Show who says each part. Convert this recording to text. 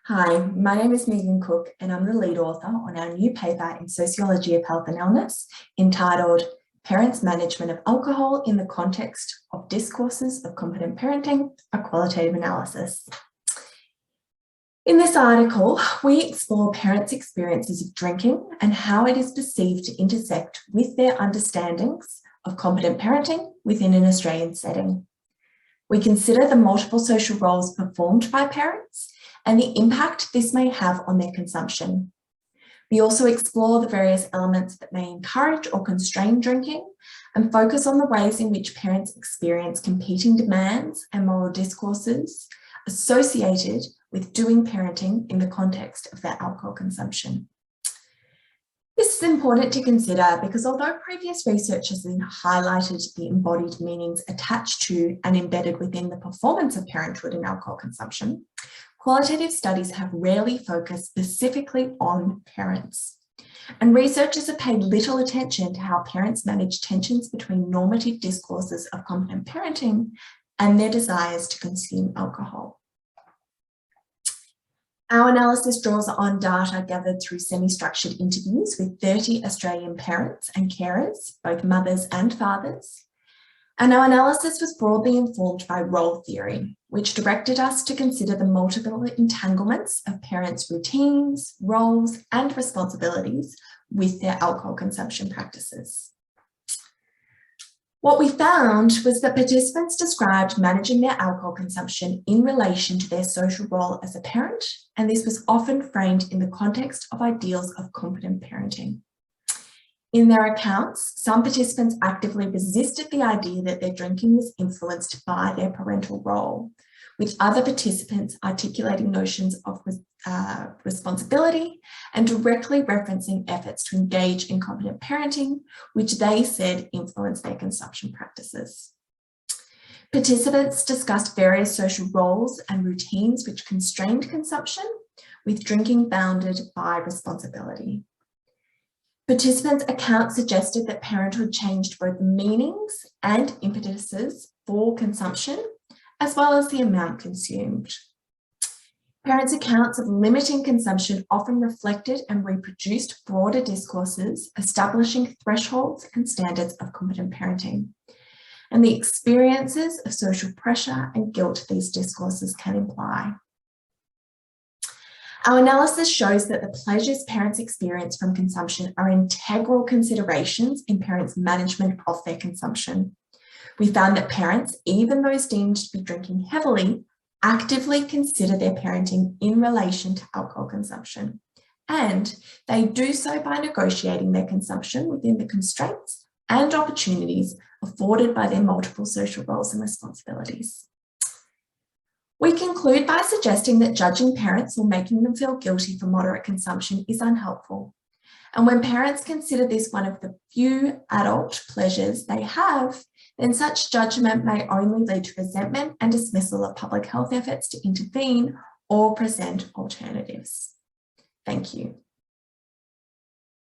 Speaker 1: Hi, my name is Megan Cook and I'm the lead author on our new paper in Sociology of Health and Illness entitled Parents' Management of Alcohol in the Context of Discourses of Competent Parenting, a Qualitative Analysis. In this article, we explore parents' experiences of drinking and how it is perceived to intersect with their understandings of competent parenting within an Australian setting. We consider the multiple social roles performed by parents and the impact this may have on their consumption. We also explore the various elements that may encourage or constrain drinking and focus on the ways in which parents experience competing demands and moral discourses associated with doing parenting in the context of their alcohol consumption. This is important to consider because although previous research has highlighted the embodied meanings attached to and embedded within the performance of parenthood in alcohol consumption, qualitative studies have rarely focused specifically on parents. And researchers have paid little attention to how parents manage tensions between normative discourses of competent parenting and their desires to consume alcohol. Our analysis draws on data gathered through semi-structured interviews with 30 Australian parents and carers, both mothers and fathers. And our analysis was broadly informed by role theory, which directed us to consider the multiple entanglements of parents' routines, roles, and responsibilities with their alcohol consumption practices. What we found was that participants described managing their alcohol consumption in relation to their social role as a parent, and this was often framed in the context of ideals of competent parenting. In their accounts, some participants actively resisted the idea that their drinking was influenced by their parental role, with other participants articulating notions of responsibility and directly referencing efforts to engage in competent parenting, which they said influenced their consumption practices. Participants discussed various social roles and routines which constrained consumption, with drinking bounded by responsibility. Participants' accounts suggested that parenthood changed both meanings and impetuses for consumption, as well as the amount consumed. Parents' accounts of limiting consumption often reflected and reproduced broader discourses, establishing thresholds and standards of competent parenting, and the experiences of social pressure and guilt these discourses can imply. Our analysis shows that the pleasures parents experience from consumption are integral considerations in parents' management of their consumption. We found that parents, even those deemed to be drinking heavily, actively consider their parenting in relation to alcohol consumption, and they do so by negotiating their consumption within the constraints and opportunities afforded by their multiple social roles and responsibilities. We conclude by suggesting that judging parents or making them feel guilty for moderate consumption is unhelpful. And when parents consider this one of the few adult pleasures they have, then such judgment may only lead to resentment and dismissal of public health efforts to intervene or present alternatives. Thank you.